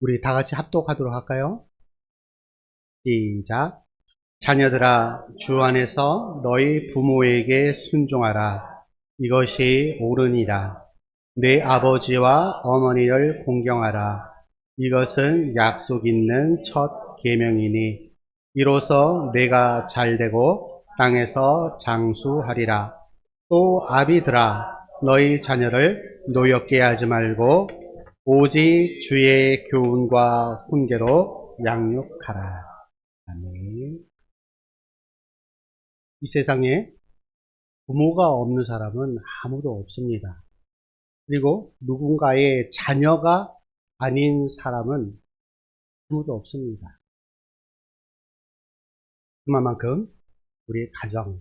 우리 다 같이 합독하도록 할까요? 시작. 자녀들아, 주 안에서 너희 부모에게 순종하라. 이것이 옳으니라. 내 아버지와 어머니를 공경하라. 이것은 약속 있는 첫 계명이니 이로써 내가 잘되고 땅에서 장수하리라. 또 아비들아, 너희 자녀를 노엽게 하지 말고 오직 주의 교훈과 훈계로 양육하라. 아멘. 이 세상에 부모가 없는 사람은 아무도 없습니다. 그리고 누군가의 자녀가 아닌 사람은 아무도 없습니다. 그만큼 우리 가정,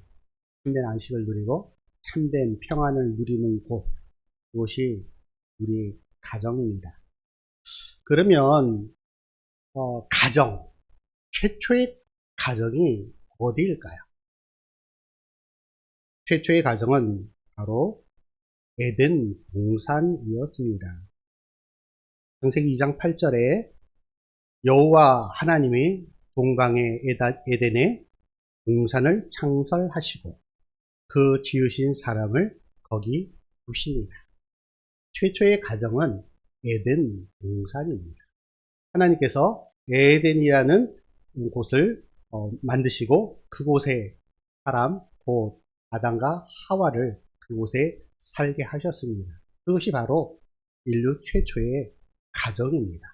참된 안식을 누리고 참된 평안을 누리는 그곳이 우리 가정입니다. 그러면 가정, 최초의 가정이 어디일까요? 최초의 가정은 바로 에덴 동산이었습니다. 창세기 2장 8절에 여호와 하나님이 동강의 에덴에 동산을 창설하시고 그 지으신 사람을 거기 두십니다. 최초의 가정은 에덴 동산입니다. 하나님께서 에덴이라는 곳을 만드시고 그곳에 사람, 곧 아담과 하와를 그곳에 살게 하셨습니다. 그것이 바로 인류 최초의 가정입니다.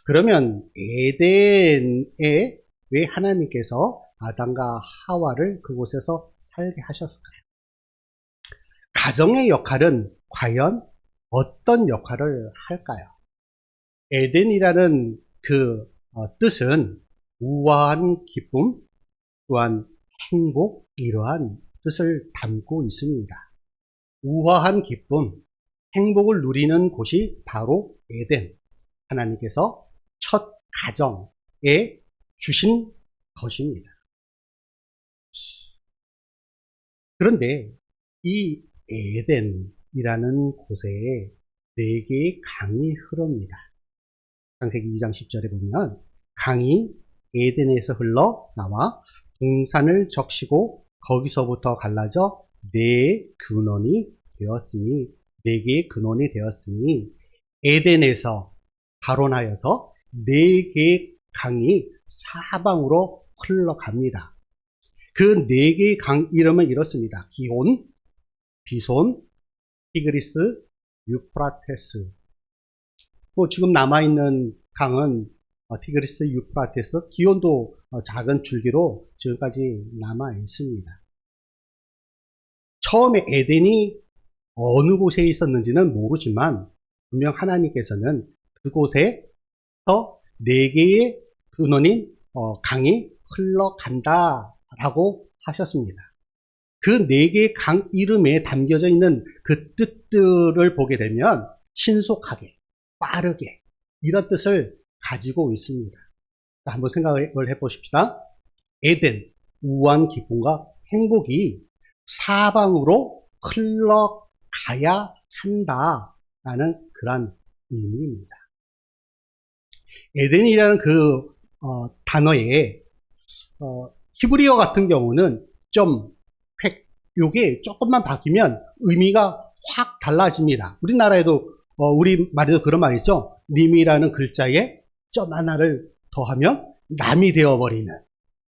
그러면 에덴에 왜 하나님께서 아담과 하와를 그곳에서 살게 하셨을까요? 가정의 역할은 과연 어떤 역할을 할까요? 에덴이라는 그 뜻은 우아한 기쁨, 또한 행복, 이러한 뜻을 담고 있습니다. 우아한 기쁨, 행복을 누리는 곳이 바로 에덴. 하나님께서 첫 가정에 주신 것입니다. 그런데 이 에덴이라는 곳에 4개의 강이 흐릅니다. 창세기 2장 10절에 보면 강이 에덴에서 흘러나와 동산을 적시고 거기서부터 갈라져 4개의 근원이 되었으니 에덴에서 발원하여서 4개의 강이 사방으로 흘러갑니다. 그 4개의 강 이름은 이렇습니다. 기온, 비손, 티그리스, 유프라테스. 지금 남아있는 강은 티그리스, 유프라테스, 기온도 작은 줄기로 지금까지 남아 있습니다. 처음에 에덴이 어느 곳에 있었는지는 모르지만 분명 하나님께서는 그곳에서 4개의 근원인 강이 흘러간다라고 하셨습니다. 그 4개의 강 이름에 담겨져 있는 그 뜻들을 보게 되면 신속하게, 빠르게 이런 뜻을 가지고 있습니다. 자, 한번 생각을 해보십시다. 에덴, 우아한 기쁨과 행복이 사방으로 흘러가야 한다라는 그런 의미입니다. 에덴이라는 그 단어에 히브리어 같은 경우는 요게 조금만 바뀌면 의미가 확 달라집니다. 우리나라에도 우리말에도 그런 말 있죠. 님이라는 글자에 점 하나를 더하면 남이 되어버리는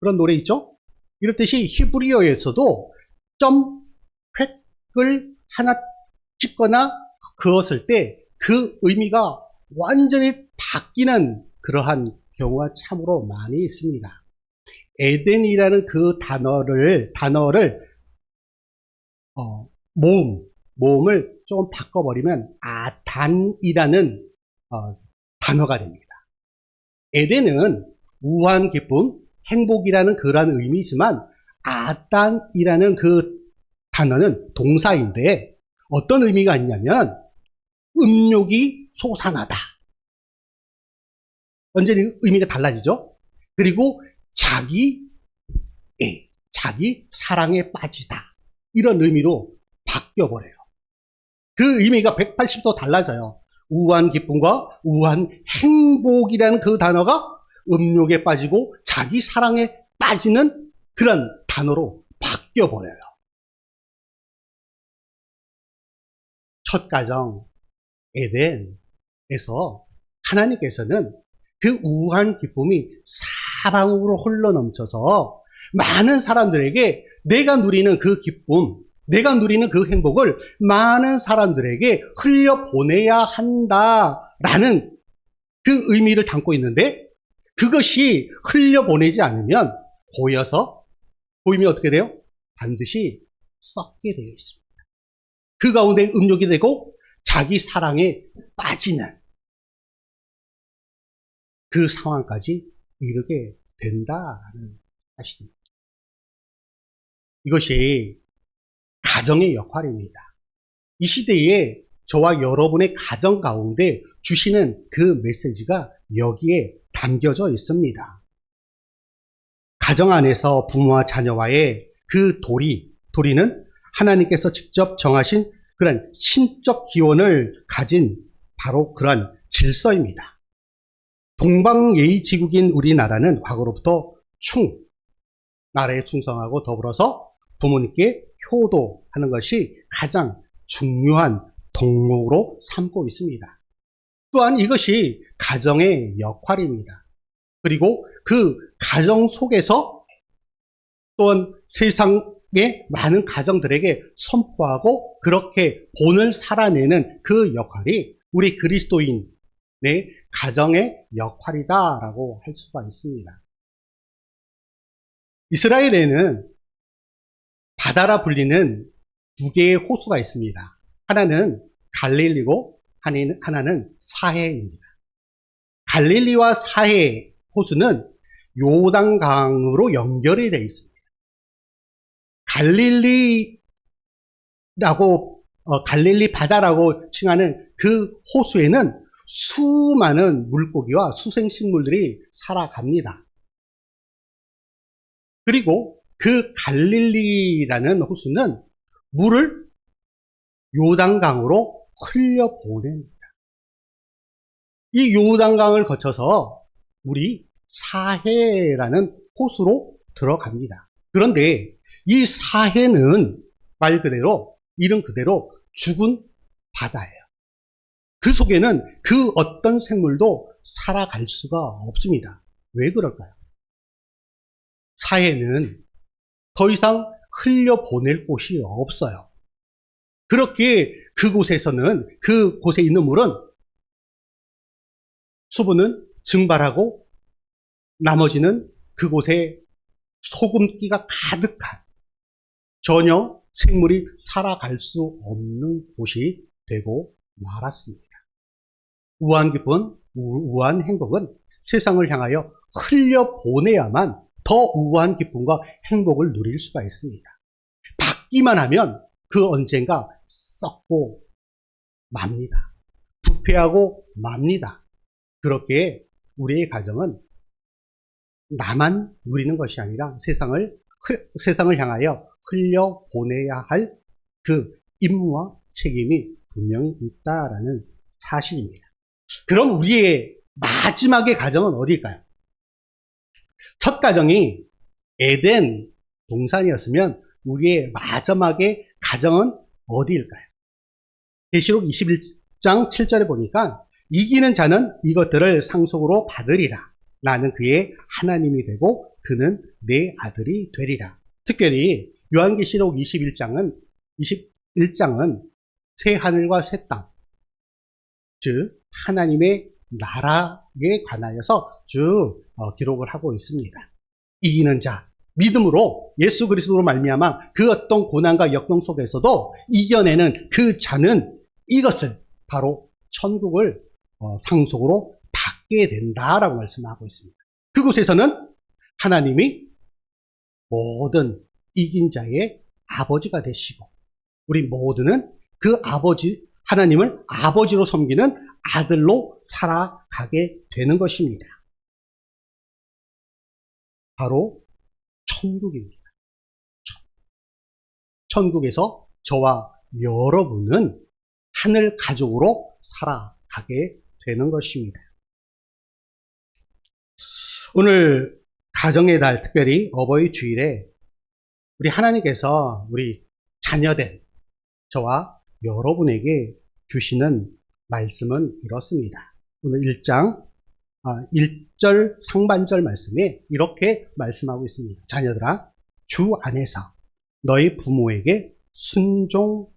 그런 노래 있죠. 이렇듯이 히브리어에서도 점 획을 하나 찍거나 그었을 때 그 의미가 완전히 바뀌는 그러한 경우가 참으로 많이 있습니다. 에덴이라는 그 단어를 모음을 조금 바꿔버리면 아단이라는 단어가 됩니다. 에덴은 우아한 기쁨, 행복이라는 그러한 의미이지만 아단이라는 그 단어는 동사인데 어떤 의미가 있냐면 음욕이 솟아나다. 완전히 의미가 달라지죠. 그리고 자기 사랑에 빠지다. 이런 의미로 바뀌어버려요. 그 의미가 180도 달라져요. 우한 기쁨과 우한 행복이라는 그 단어가 음욕에 빠지고 자기 사랑에 빠지는 그런 단어로 바뀌어버려요. 첫 가정 에덴에서 하나님께서는 그 우한 기쁨이 사방으로 흘러넘쳐서 많은 사람들에게 내가 누리는 그 기쁨, 내가 누리는 그 행복을 많은 사람들에게 흘려보내야 한다라는 그 의미를 담고 있는데, 그것이 흘려보내지 않으면 고이면 어떻게 돼요? 반드시 썩게 되어 있습니다. 그 가운데 음욕이 되고 자기 사랑에 빠지는 그 상황까지 이르게 된다라는 사실입니다. 이것이 가정의 역할입니다. 이 시대에 저와 여러분의 가정 가운데 주시는 그 메시지가 여기에 담겨져 있습니다. 가정 안에서 부모와 자녀와의 그 도리는 하나님께서 직접 정하신 그런 신적 기원을 가진 바로 그런 질서입니다. 동방예의지국인 우리나라는 과거로부터 나라에 충성하고 더불어서 부모님께 효도하는 것이 가장 중요한 덕목으로 삼고 있습니다. 또한 이것이 가정의 역할입니다. 그리고 그 가정 속에서 또한 세상의 많은 가정들에게 선포하고 그렇게 본을 살아내는 그 역할이 우리 그리스도인의 가정의 역할이다라고 할 수가 있습니다. 이스라엘에는 바다라 불리는 두 개의 호수가 있습니다. 하나는 갈릴리고 하나는 사해입니다. 갈릴리와 사해 호수는 요단강으로 연결이 되어 있습니다. 갈릴리 바다라고 칭하는 그 호수에는 수많은 물고기와 수생식물들이 살아갑니다. 그리고 그 갈릴리라는 호수는 물을 요단강으로 흘려보냅니다. 이 요단강을 거쳐서 물이 사해라는 호수로 들어갑니다. 그런데 이 사해는 말 그대로, 이름 그대로 죽은 바다예요. 그 속에는 그 어떤 생물도 살아갈 수가 없습니다. 왜 그럴까요? 사해는 더 이상 흘려보낼 곳이 없어요. 그렇게 그곳에서는, 그곳에 있는 물은 수분은 증발하고 나머지는 그곳에 소금기가 가득한 전혀 생물이 살아갈 수 없는 곳이 되고 말았습니다. 우한 기쁨, 우한 행복은 세상을 향하여 흘려보내야만 더 우한 기쁨과 행복을 누릴 수가 있습니다. 받기만 하면 그 언젠가 썩고 맙니다. 부패하고 맙니다. 그렇게 우리의 가정은 나만 누리는 것이 아니라 세상을 향하여 흘려보내야 할 그 임무와 책임이 분명히 있다라는 사실입니다. 그럼 우리의 마지막의 가정은 어디일까요? 첫 가정이 에덴 동산이었으면 우리의 마지막의 가정은 어디일까요? 계시록 21장 7절에 보니까 이기는 자는 이것들을 상속으로 받으리라. 나는 그의 하나님이 되고 그는 내 아들이 되리라. 특별히 요한계시록 21장은 새 하늘과 새 땅, 즉 하나님의 나라에 관하여서 쭉 기록을 하고 있습니다. 이기는 자, 믿음으로 예수 그리스도로 말미암아 그 어떤 고난과 역경 속에서도 이겨내는 그 자는 이것을 바로 천국을 상속으로 받게 된다라고 말씀하고 있습니다. 그곳에서는 하나님이 모든 이긴 자의 아버지가 되시고 우리 모두는 그 하나님을 아버지로 섬기는 아들로 살아가게 되는 것입니다. 바로 천국입니다. 천국에서 저와 여러분은 하늘 가족으로 살아가게 하게 되는 것입니다. 오늘 가정의 달, 특별히 어버이 주일에 우리 하나님께서 우리 자녀된 저와 여러분에게 주시는 말씀은 이렇습니다. 오늘 1절 상반절 말씀에 이렇게 말씀하고 있습니다. 자녀들아, 주 안에서 너희 부모에게 순종하라.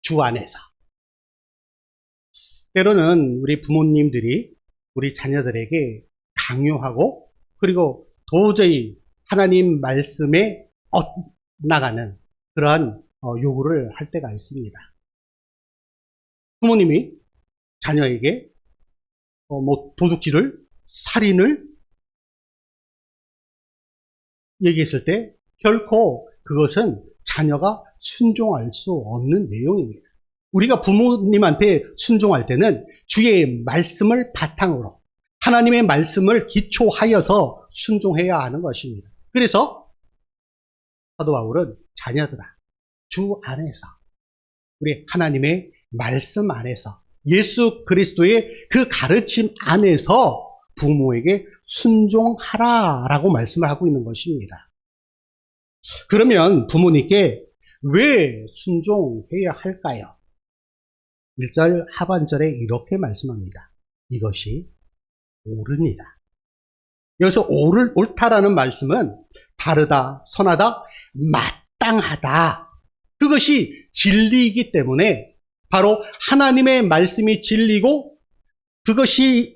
주 안에서. 때로는 우리 부모님들이 우리 자녀들에게 강요하고 그리고 도저히 하나님 말씀에 엇나가는 그러한 요구를 할 때가 있습니다. 부모님이 자녀에게 도둑질을, 살인을 얘기했을 때 결코 그것은 자녀가 순종할 수 없는 내용입니다. 우리가 부모님한테 순종할 때는 주의 말씀을 바탕으로 하나님의 말씀을 기초하여서 순종해야 하는 것입니다. 그래서 사도 바울은 자녀들아, 주 안에서 우리 하나님의 말씀 안에서 예수 그리스도의 그 가르침 안에서 부모에게 순종하라라고 말씀을 하고 있는 것입니다. 그러면 부모님께 왜 순종해야 할까요? 1절 하반절에 이렇게 말씀합니다. 이것이 옳으니라. 여기서 옳다라는 말씀은 바르다, 선하다, 마땅하다. 그것이 진리이기 때문에 바로 하나님의 말씀이 진리고 그것이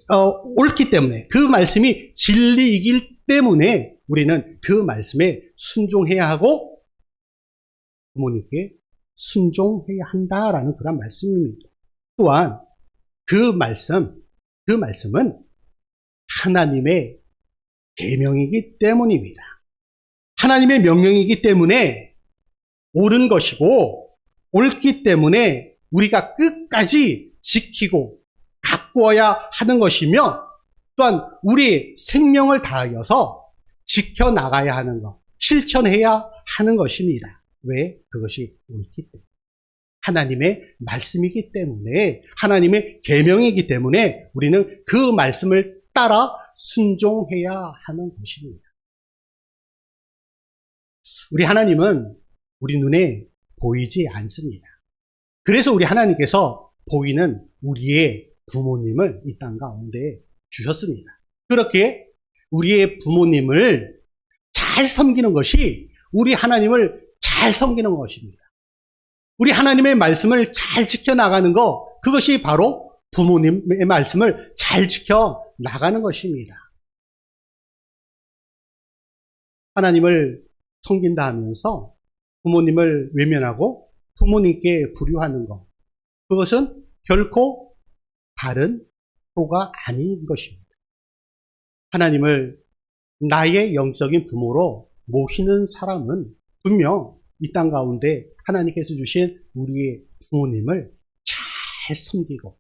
옳기 때문에 그 말씀이 진리이기 때문에 우리는 그 말씀에 순종해야 하고 부모님께 순종해야 한다라는 그런 말씀입니다. 또한 그 말씀은 하나님의 계명이기 때문입니다. 하나님의 명령이기 때문에 옳은 것이고 옳기 때문에 우리가 끝까지 지키고 가꾸어야 하는 것이며 또한 우리의 생명을 다하여서 지켜나가야 하는 것, 실천해야 하는 것입니다. 왜? 그것이 옳기 때문에. 하나님의 말씀이기 때문에, 하나님의 계명이기 때문에 우리는 그 말씀을 따라 순종해야 하는 것입니다. 우리 하나님은 우리 눈에 보이지 않습니다. 그래서 우리 하나님께서 보이는 우리의 부모님을 이 땅 가운데 주셨습니다. 그렇게 우리의 부모님을 잘 섬기는 것이 우리 하나님을 잘 섬기는 것입니다. 우리 하나님의 말씀을 잘 지켜나가는 것, 그것이 바로 부모님의 말씀을 잘 지켜나가는 것입니다. 하나님을 섬긴다 하면서 부모님을 외면하고 부모님께 불효하는 것, 그것은 결코 바른 도가 아닌 것입니다. 하나님을 나의 영적인 부모로 모시는 사람은 분명 이 땅 가운데 하나님께서 주신 우리의 부모님을 잘 섬기고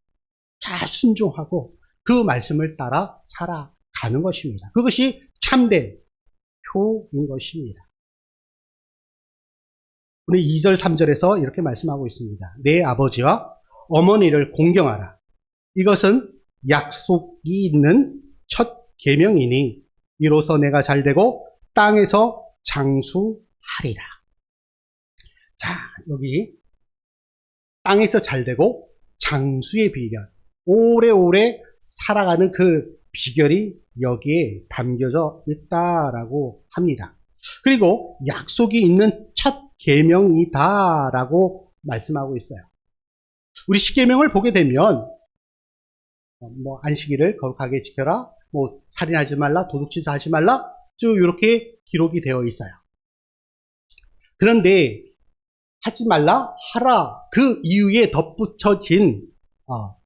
잘 순종하고 그 말씀을 따라 살아가는 것입니다. 그것이 참된 효인 것입니다. 우리 2절 3절에서 이렇게 말씀하고 있습니다. 내 아버지와 어머니를 공경하라. 이것은 약속이 있는 첫 계명이니 이로써 내가 잘되고 땅에서 장수하리라. 자, 여기 땅에서 잘되고 장수의 비결, 오래오래 살아가는 그 비결이 여기에 담겨져 있다라고 합니다. 그리고 약속이 있는 첫 계명이다라고 말씀하고 있어요. 우리 십계명을 보게 되면 안식일을 거룩하게 지켜라, 살인하지 말라, 도둑질도 하지 말라, 쭉 이렇게 기록이 되어 있어요. 그런데 하지 말라, 하라, 그 이유에 덧붙여진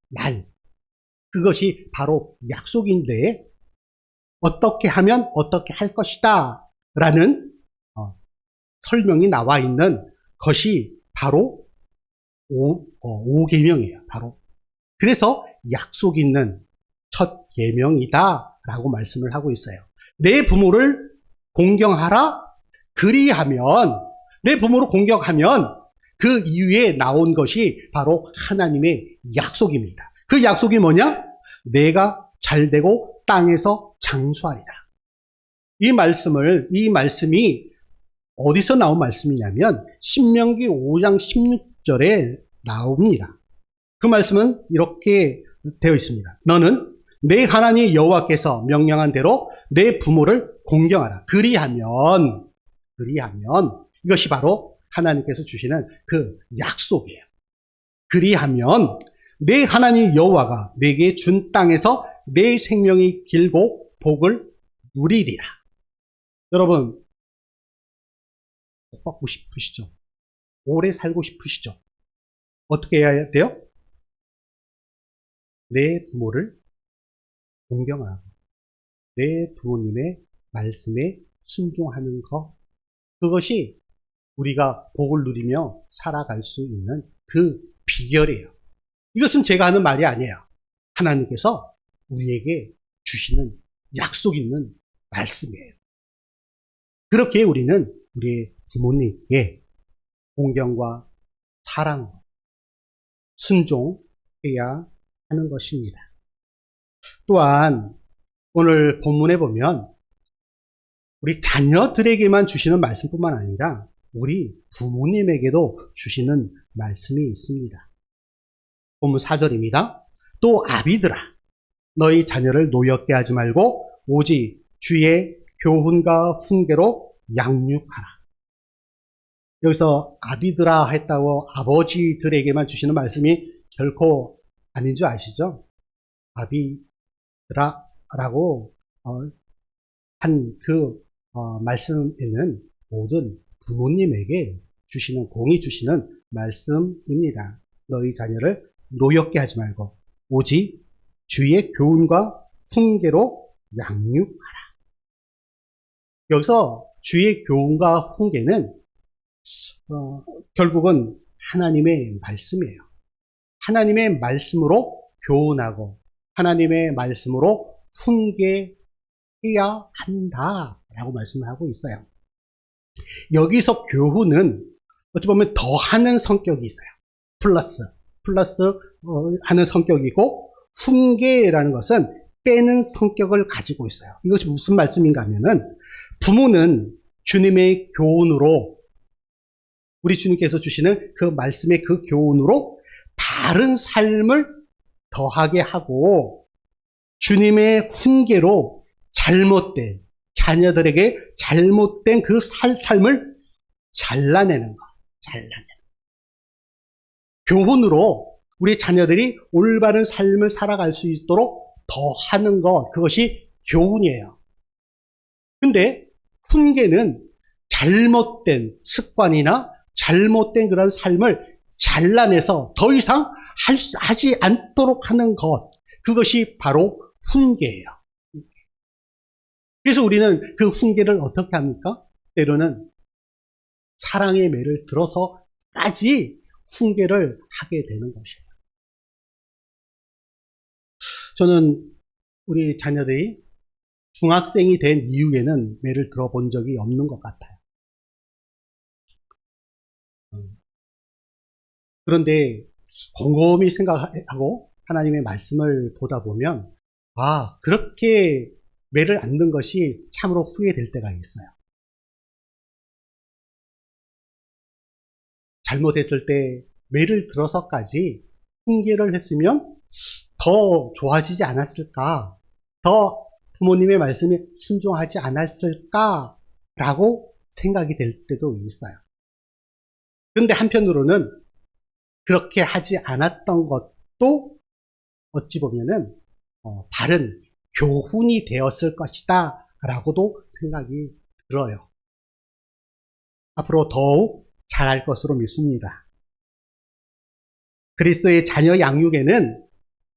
말, 그것이 바로 약속인데 어떻게 하면 어떻게 할 것이다 라는 설명이 나와 있는 것이 바로 5계명이에요. 바로. 그래서 약속 있는 첫 계명이다 라고 말씀을 하고 있어요. 내 부모를 공경하라. 그리하면, 내 부모를 공경하면 그 이후에 나온 것이 바로 하나님의 약속입니다. 그 약속이 뭐냐? 내가 잘되고 땅에서 장수하리라. 이 말씀이 어디서 나온 말씀이냐면 신명기 5장 16절에 나옵니다. 그 말씀은 이렇게 되어 있습니다. 너는 내 하나님 여호와께서 명령한 대로 내 부모를 공경하라. 그리하면 이것이 바로 하나님께서 주시는 그 약속이에요. 그리하면 내 하나님 여호와가 내게 준 땅에서 내 생명이 길고 복을 누리리라. 여러분, 복 받고 싶으시죠? 오래 살고 싶으시죠? 어떻게 해야 돼요? 내 부모를 공경하고 내 부모님의 말씀에 순종하는 것, 그것이 우리가 복을 누리며 살아갈 수 있는 그 비결이에요. 이것은 제가 하는 말이 아니에요. 하나님께서 우리에게 주시는 약속 있는 말씀이에요. 그렇게 우리는 우리의 부모님께 공경과 사랑, 순종해야 하는 것입니다. 또한 오늘 본문에 보면 우리 자녀들에게만 주시는 말씀뿐만 아니라 우리 부모님에게도 주시는 말씀이 있습니다. 본문 4절입니다. 또 아비들아, 너희 자녀를 노엽게 하지 말고 오직 주의 교훈과 훈계로 양육하라. 여기서 아비들아 했다고 아버지들에게만 주시는 말씀이 결코 아닌 줄 아시죠? 아비들아라고 한 그 말씀에는 모든 부모님에게 주시는, 공이 주시는 말씀입니다. 너희 자녀를 노엽게 하지 말고 오직 주의 교훈과 훈계로 양육하라. 여기서 주의 교훈과 훈계는 결국은 하나님의 말씀이에요. 하나님의 말씀으로 교훈하고 하나님의 말씀으로 훈계해야 한다라고 말씀을 하고 있어요. 여기서 교훈은 어찌 보면 더하는 성격이 있어요. 플러스 하는 성격이고, 훈계라는 것은 빼는 성격을 가지고 있어요. 이것이 무슨 말씀인가 하면은, 부모는 주님의 교훈으로, 우리 주님께서 주시는 그 말씀의 그 교훈으로 바른 삶을 더하게 하고, 주님의 훈계로 잘못된, 자녀들에게 잘못된 그 삶을 잘라내는 것, 교훈으로 우리 자녀들이 올바른 삶을 살아갈 수 있도록 더하는 것, 그것이 교훈이에요. 근데 훈계는 잘못된 습관이나 잘못된 그런 삶을 잘라내서 더 이상 하지 않도록 하는 것, 그것이 바로 훈계예요. 그래서 우리는 그 훈계를 어떻게 합니까? 때로는 사랑의 매를 들어서까지 훈계를 하게 되는 것이에요. 저는 우리 자녀들이 중학생이 된 이후에는 매를 들어본 적이 없는 것 같아요. 그런데 곰곰이 생각하고 하나님의 말씀을 보다 보면, 그렇게 매를 안 든 것이 참으로 후회될 때가 있어요. 잘못했을 때 매를 들어서까지 훈계를 했으면 더 좋아지지 않았을까? 더 부모님의 말씀에 순종하지 않았을까라고 생각이 될 때도 있어요. 그런데 한편으로는 그렇게 하지 않았던 것도 어찌 보면은 바른 교훈이 되었을 것이다 라고도 생각이 들어요. 앞으로 더욱 잘할 것으로 믿습니다. 그리스도의 자녀 양육에는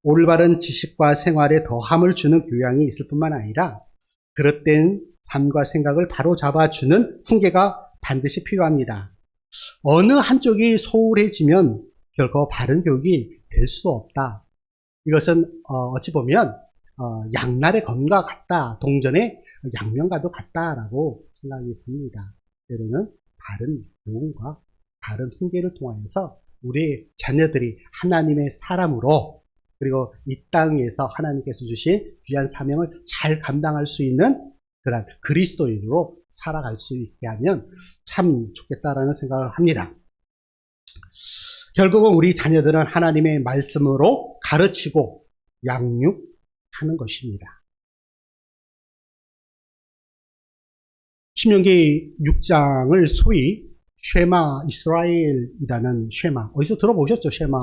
올바른 지식과 생활에 더함을 주는 교양이 있을 뿐만 아니라 그릇된 삶과 생각을 바로 잡아주는 훈계가 반드시 필요합니다. 어느 한쪽이 소홀해지면 결코 바른 교육이 될 수 없다. 이것은 어찌 보면 양날의 검과 같다, 동전의 양면과도 같다라고 생각이 듭니다. 때로는 바른 교훈과 다른 훈계를 통하여서 우리 자녀들이 하나님의 사람으로 그리고 이 땅에서 하나님께서 주신 귀한 사명을 잘 감당할 수 있는 그런 그리스도인으로 살아갈 수 있게 하면 참 좋겠다라는 생각을 합니다. 결국은 우리 자녀들은 하나님의 말씀으로 가르치고 양육하는 것입니다. 신명기 6장을 소위 쉐마 이스라엘이라는 쉐마, 어디서 들어보셨죠? 쉐마.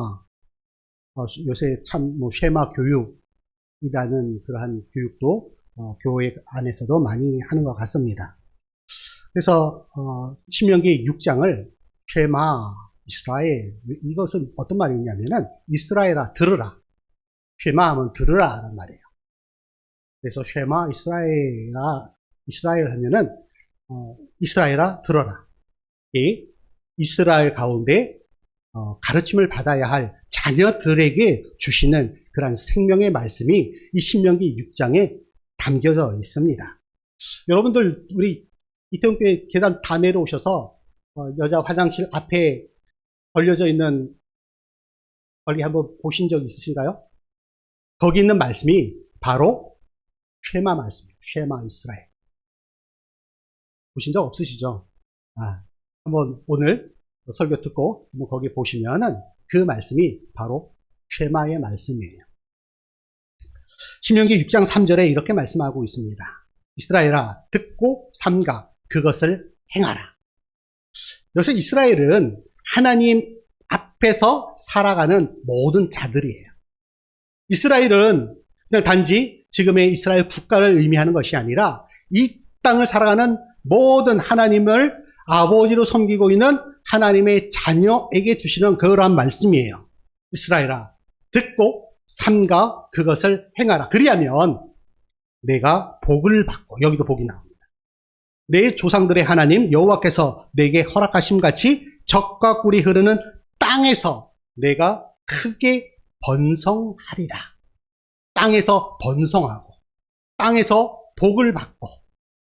요새 참 쉐마 교육이라는 그러한 교육도 교회 안에서도 많이 하는 것 같습니다. 그래서 신명기 6장을 쉐마 이스라엘, 이것은 어떤 말이냐면은 이스라엘아 들으라. 쉐마 하면 들으라 라는 말이에요. 그래서 쉐마 이스라엘 하면은 이스라엘아 들어라. 이 이스라엘 가운데 가르침을 받아야 할 자녀들에게 주시는 그런 생명의 말씀이 이 신명기 6장에 담겨져 있습니다. 여러분들 우리 이태원교회 계단 다 내려오셔서 여자 화장실 앞에 걸려져 있는 거기 한번 보신 적 있으신가요? 거기 있는 말씀이 바로 쉐마 말씀이에요. 쉐마 이스라엘. 보신 적 없으시죠? 한번 오늘 설교 듣고 한번 거기 보시면은 그 말씀이 바로 쉐마의 말씀이에요. 신명기 6장 3절에 이렇게 말씀하고 있습니다. 이스라엘아 듣고 삼가 그것을 행하라. 여기서 이스라엘은 하나님 앞에서 살아가는 모든 자들이에요. 이스라엘은 그냥 단지 지금의 이스라엘 국가를 의미하는 것이 아니라 이 땅을 살아가는 모든 하나님을 아버지로 섬기고 있는 하나님의 자녀에게 주시는 그러한 말씀이에요. 이스라엘아 듣고 삼가 그것을 행하라. 그리하면 내가 복을 받고, 여기도 복이 나옵니다. 내 조상들의 하나님 여호와께서 내게 허락하심 같이 젖과 꿀이 흐르는 땅에서 내가 크게 번성하리라. 땅에서 번성하고 땅에서 복을 받고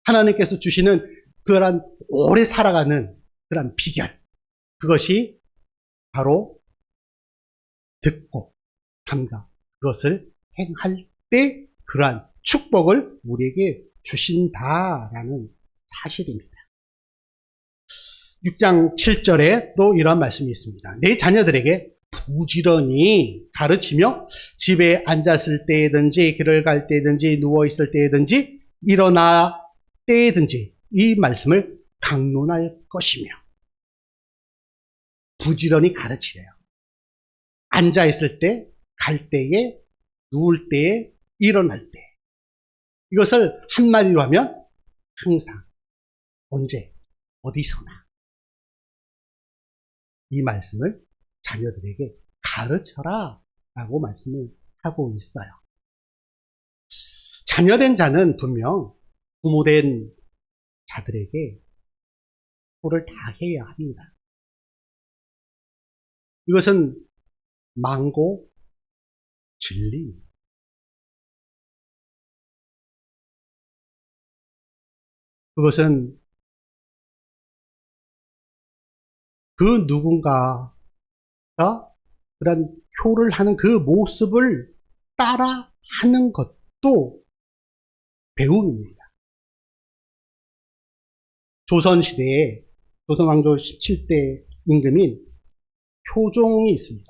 하나님께서 주시는 그러한 오래 살아가는 그러한 비결, 그것이 바로 듣고 삼가 그것을 행할 때 그러한 축복을 우리에게 주신다라는 사실입니다. 6장 7절에 또 이런 말씀이 있습니다. 내 자녀들에게 부지런히 가르치며 집에 앉았을 때든지 길을 갈 때든지 누워있을 때든지 일어나 때든지 이 말씀을 강론할 것이며, 부지런히 가르치래요. 앉아있을 때, 갈 때에, 누울 때에, 일어날 때. 이것을 한마디로 하면 항상, 언제, 어디서나 이 말씀을 자녀들에게 가르쳐라 라고 말씀을 하고 있어요. 자녀된 자는 분명 부모된 자들에게 표를 다 해야 합니다. 이것은 망고 진리입니다. 그것은 그 누군가가 그런 표를 하는 그 모습을 따라 하는 것도 배움입니다. 조선시대에 조선왕조 17대 임금인 효종이 있습니다.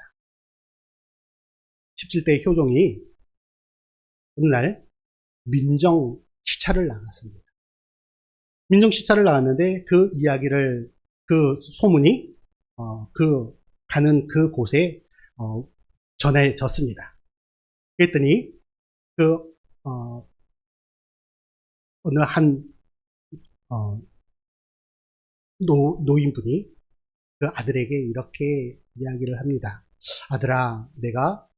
17대 효종이 어느 날 민정 시찰을 나갔습니다. 민정 시찰을 나갔는데 그 이야기를, 그 소문이 가는 그 곳에 전해졌습니다. 그랬더니 어느 한 노인분이 그 아들에게 이렇게 이야기를 합니다. 아들아, 내가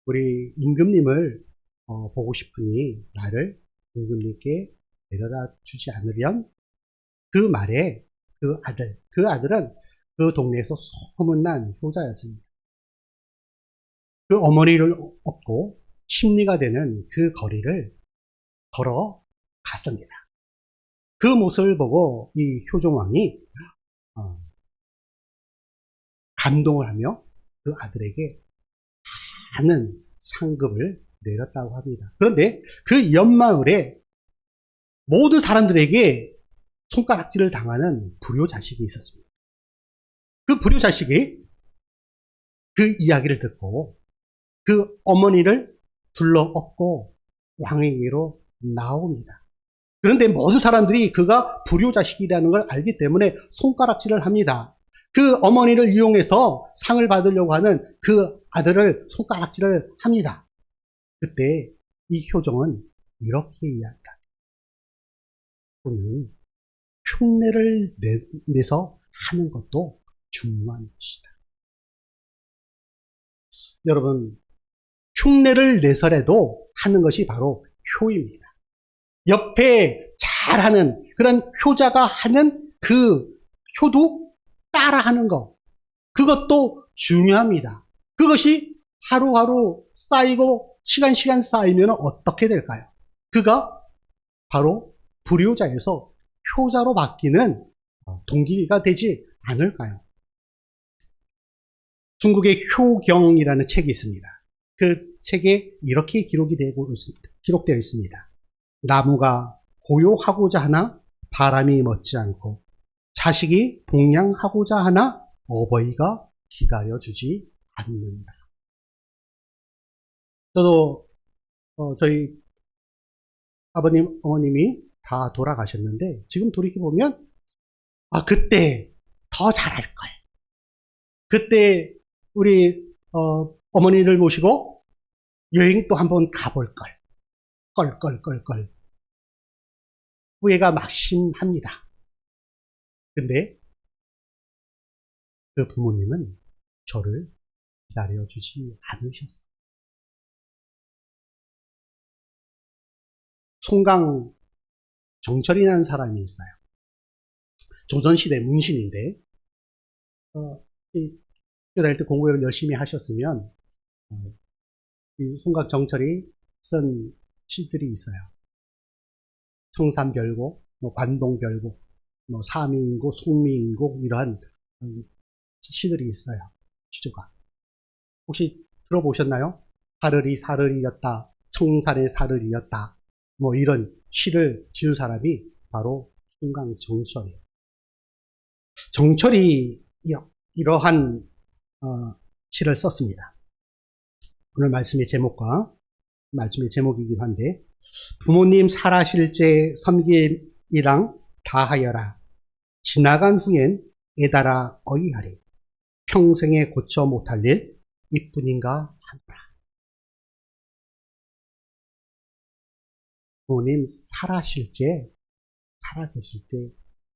우리 임금님을 보고 싶으니 나를 임금님께 데려다 주지 않으련? 그 말에 그 아들은 그 동네에서 소문난 효자였습니다. 그 어머니를 업고 심리가 되는 그 거리를 걸어갔습니다. 그 모습을 보고 이 효종왕이 감동을 하며 그 아들에게 많은 상급을 내렸다고 합니다. 그런데 그 옆마을에 모든 사람들에게 손가락질을 당하는 불효 자식이 있었습니다. 그 불효 자식이 그 이야기를 듣고 그 어머니를 둘러엎고 왕에게로 나옵니다. 그런데 모든 사람들이 그가 불효 자식이라는 걸 알기 때문에 손가락질을 합니다. 그 어머니를 이용해서 상을 받으려고 하는 그 아들을 손가락질을 합니다. 그때 이 효정은 이렇게 이야기합니다. 또는 흉내를 내서 하는 것도 중요한 것이다. 여러분, 흉내를 내서라도 하는 것이 바로 효입니다. 옆에 잘하는 그런 효자가 하는 그 효도 따라하는 것, 그것도 중요합니다. 그것이 하루하루 쌓이고 시간 쌓이면 어떻게 될까요? 그가 바로 불효자에서 효자로 바뀌는 동기가 되지 않을까요? 중국의 효경이라는 책이 있습니다. 그 책에 이렇게 기록되어 있습니다. 나무가 고요하고자 하나 바람이 멋지 않고 자식이 봉양하고자 하나 어버이가 기다려주지 않는다. 저도 저희 아버님, 어머님이 다 돌아가셨는데 지금 돌이켜보면 그때 더 잘할 걸. 그때 우리 어머니를 모시고 여행 또 한번 가볼 걸. 껄. 후회가 막심합니다. 근데 그 부모님은 저를 기다려주지 않으셨어요. 송강 정철이라는 사람이 있어요. 조선시대 문신인데 학교 다닐 때 공부를 열심히 하셨으면 이 송강 정철이 쓴 시들이 있어요. 청산별곡, 관동별곡, 사미인곡, 송미인곡 이러한 시들이 있어요. 시조가. 혹시 들어보셨나요? 사르리 사르리였다. 청산의 사르리였다. 이런 시를 지은 사람이 바로 송강 정철이에요. 정철이 이러한 시를 썼습니다. 오늘 말씀의 제목이기도 한데 부모님 살아실 때 섬김이랑 다하여라. 지나간 후엔 애달아 어이하리. 평생에 고쳐 못할 일 이뿐인가 하노라. 부모님 살아계실 때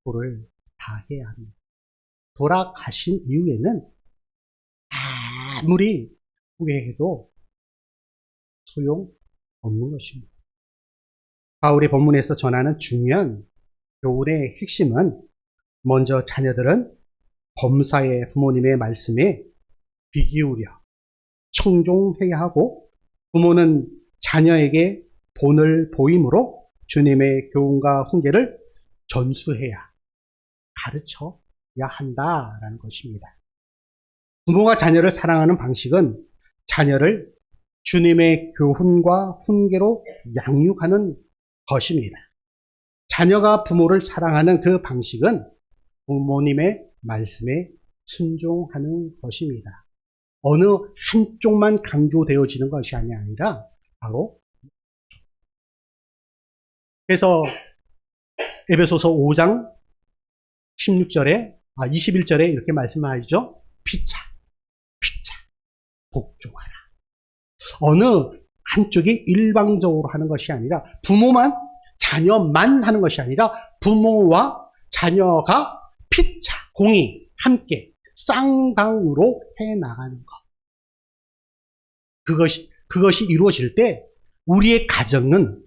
도를 다해야 합니다. 돌아가신 이후에는 아무리 후회해도 소용없는 것입니다. 바울의 본문에서 전하는 중요한 교훈의 핵심은 먼저 자녀들은 범사의 부모님의 말씀에 귀 기울여 청종해야 하고 부모는 자녀에게 본을 보임으로 주님의 교훈과 훈계를 전수해야 가르쳐야 한다라는 것입니다. 부모가 자녀를 사랑하는 방식은 자녀를 주님의 교훈과 훈계로 양육하는 것입니다. 자녀가 부모를 사랑하는 그 방식은 부모님의 말씀에 순종하는 것입니다. 어느 한쪽만 강조되어지는 것이 아니라 바로 그래서 에베소서 5장 21절에 이렇게 말씀하시죠. 피차 복종하라. 어느 한쪽이 일방적으로 하는 것이 아니라 부모만 자녀만 하는 것이 아니라 부모와 자녀가 피차 공히 함께 쌍방으로 해나가는 것. 그것이 이루어질 때 우리의 가정은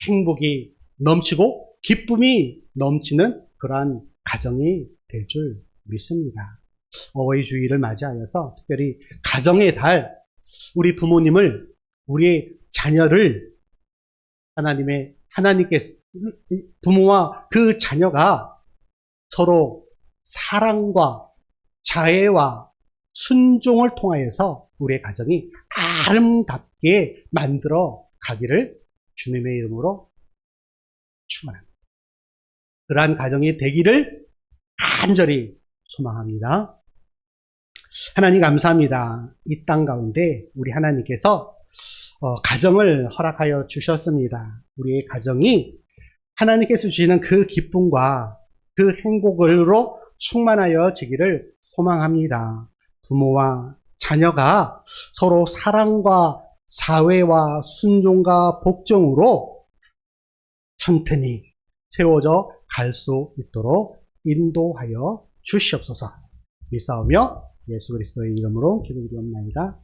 행복이 넘치고 기쁨이 넘치는 그러한 가정이 될 줄 믿습니다. 어버이 주일을 맞이하여서 특별히 가정의 달, 우리 부모님을, 우리의 자녀를 하나님께서 부모와 그 자녀가 서로 사랑과 자애와 순종을 통하여서 우리의 가정이 아름답게 만들어 가기를 주님의 이름으로 축원합니다. 그러한 가정이 되기를 간절히 소망합니다. 하나님 감사합니다. 이 땅 가운데 우리 하나님께서 가정을 허락하여 주셨습니다. 우리의 가정이 하나님께서 주시는 그 기쁨과 그 행복으로 충만하여 지기를 소망합니다. 부모와 자녀가 서로 사랑과 사회와 순종과 복종으로 튼튼히 채워져 갈 수 있도록 인도하여 주시옵소서. 믿사오며 예수 그리스도의 이름으로 기도드리옵나이다.